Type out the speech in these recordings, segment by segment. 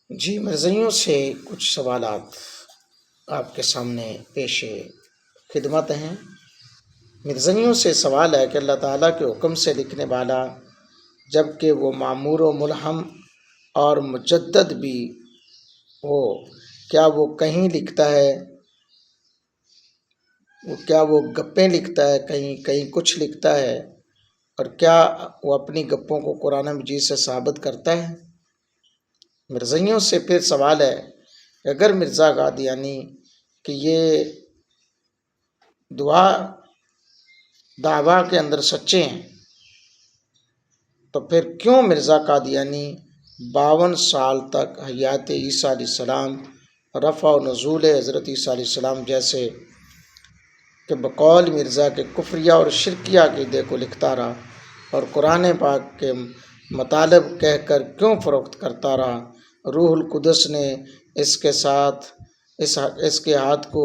جی، مرزائیوں سے کچھ سوالات آپ کے سامنے پیش خدمت ہیں۔ مرزائیوں سے سوال ہے کہ اللہ تعالیٰ کے حکم سے لکھنے والا، جبکہ وہ معمور و ملہم اور مجدد بھی ہو، کیا وہ کہیں لکھتا ہے؟ کیا وہ گپیں لکھتا ہے؟ کہیں کچھ لکھتا ہے؟ اور کیا وہ اپنی گپوں کو قرآن مجید سے ثابت کرتا ہے؟ مرزائیوں سے پھر سوال ہے کہ اگر مرزا قادیانی کہ یہ دعویٰ کے اندر سچے ہیں، تو پھر کیوں مرزا قادیانی 52 سال تک حیات عیسیٰ علیہ السلام، رفع و نزول حضرت عیسیٰ علیہ السلام جیسے کہ بقول مرزا کے کفریہ اور شرکیہ عقیدے کو لکھتا رہا اور قرآن پاک کے مطالب کہہ کر کیوں فروخت کرتا رہا؟ روح القدس نے اس کے ہاتھ کو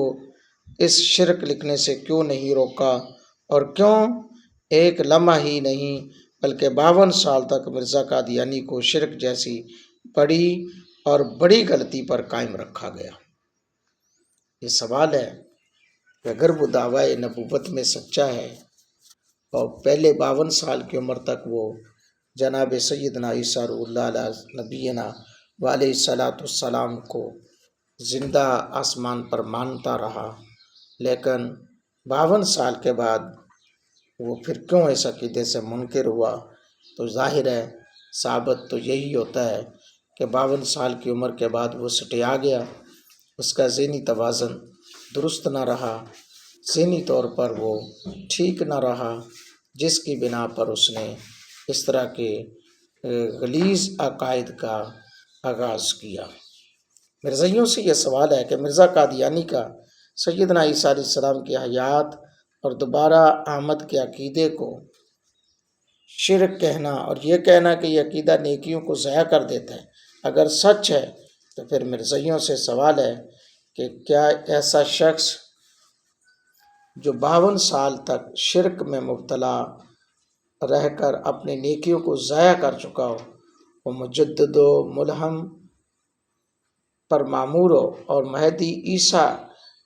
اس شرک لکھنے سے کیوں نہیں روکا؟ اور کیوں ایک لمحہ ہی نہیں بلکہ 52 سال تک مرزا قادیانی کو شرک جیسی بڑی غلطی پر قائم رکھا گیا؟ یہ سوال ہے کہ اگر وہ دعویٰ نبوت میں سچا ہے اور پہلے 52 سال کی عمر تک وہ جناب سیدنا عیسیٰ روح اللہ علیہ نبینا علیہ الصلاۃ والسلام کو زندہ آسمان پر مانتا رہا، لیکن 52 سال کے بعد وہ پھر کیوں اس عقیدے سے منکر ہوا؟ تو ظاہر ہے ثابت تو یہی ہوتا ہے کہ 52 سال کی عمر کے بعد وہ سٹیا گیا، اس کا ذہنی توازن درست نہ رہا، ذہنی طور پر وہ ٹھیک نہ رہا، جس کی بنا پر اس نے اس طرح کے غلیظ عقائد کا آغاز کیا۔ مرزائیوں سے یہ سوال ہے کہ مرزا قادیانی کا سیدنا عیسیٰ علیہ السلام کی حیات اور دوبارہ آمد کے عقیدے کو شرک کہنا اور یہ کہنا کہ یہ عقیدہ نیکیوں کو ضائع کر دیتا ہے، اگر سچ ہے تو پھر مرزائیوں سے سوال ہے کہ کیا ایسا شخص جو 52 سال تک شرک میں مبتلا رہ کر اپنی نیکیوں کو ضائع کر چکا ہو، وہ مجدد و ملہم پر معمور ہو اور مہدی عیسیٰ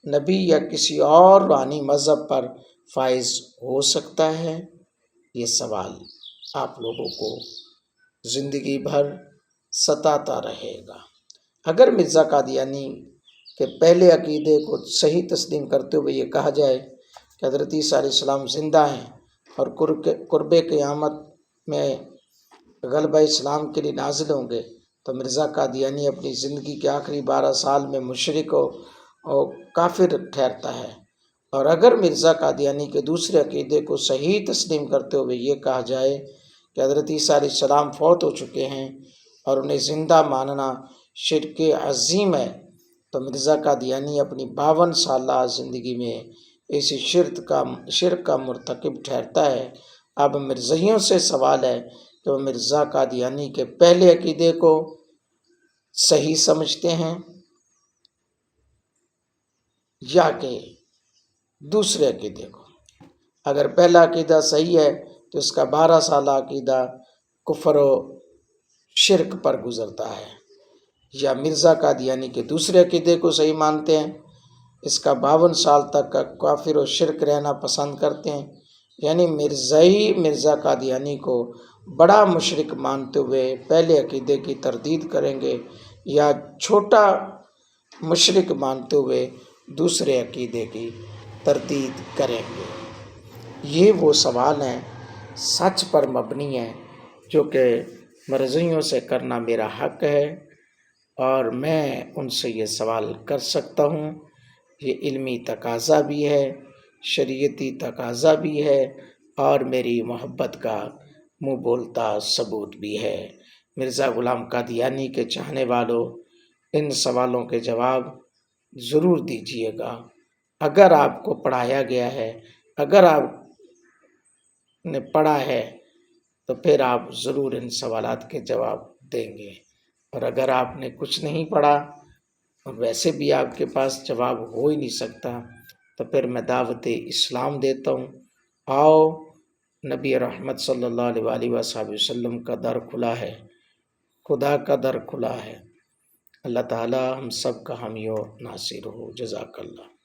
نبی یا کسی اور روحانی مذہب پر فائز ہو سکتا ہے؟ یہ سوال آپ لوگوں کو زندگی بھر ستاتا رہے گا۔ اگر مرزا قادیانی کے پہلے عقیدے کو صحیح تسلیم کرتے ہوئے یہ کہا جائے کہ حضرت عیسیٰ علیہ السلام زندہ ہیں اور قرب قیامت میں غلبہ اسلام کے لیے نازل ہوں گے، تو مرزا قادیانی اپنی زندگی کے آخری 12 سال میں مشرک اور کافر ٹھہرتا ہے۔ اور اگر مرزا قادیانی کے دوسرے عقیدے کو صحیح تسلیم کرتے ہوئے یہ کہا جائے کہ حضرت عیسیٰ علیہ السلام فوت ہو چکے ہیں اور انہیں زندہ ماننا شرک عظیم ہے، تو مرزا قادیانی اپنی 52 سالہ زندگی میں اسی شرک کا مرتکب ٹھہرتا ہے۔ اب مرزائیوں سے سوال ہے کہ وہ مرزا قادیانی کے پہلے عقیدے کو صحیح سمجھتے ہیں یا کہ دوسرے عقیدے کو؟ اگر پہلا عقیدہ صحیح ہے تو اس کا 12 سالہ عقیدہ کفر و شرک پر گزرتا ہے، یا مرزا قادیانی کے دوسرے عقیدے کو صحیح مانتے ہیں، اس کا 52 سال تک کا کافر و شرک رہنا پسند کرتے ہیں، یعنی مرزائی مرزا قادیانی کو بڑا مشرک مانتے ہوئے پہلے عقیدے کی تردید کریں گے یا چھوٹا مشرک مانتے ہوئے دوسرے عقیدے کی تردید کریں گے؟ یہ وہ سوال ہیں سچ پر مبنی ہیں جو کہ مرزائیوں سے کرنا میرا حق ہے، اور میں ان سے یہ سوال کر سکتا ہوں۔ یہ علمی تقاضا بھی ہے، شریعتی تقاضا بھی ہے، اور میری محبت کا منہ بولتا ثبوت بھی ہے۔ مرزا غلام قادیانی کے چاہنے والوں، ان سوالوں کے جواب ضرور دیجیے گا۔ اگر آپ کو پڑھایا گیا ہے، اگر آپ نے پڑھا ہے، تو پھر آپ ضرور ان سوالات کے جواب دیں گے، اور اگر آپ نے کچھ نہیں پڑھا اور ویسے بھی آپ کے پاس جواب ہو ہی نہیں سکتا، تو پھر میں دعوت اسلام دیتا ہوں، آؤ نبی رحمت صلی اللہ علیہ وآلہ وسلم کا در کھلا ہے، خدا کا در کھلا ہے، اللہ تعالی ہم سب کا حامی و ناصر ہو. جزاک اللہ.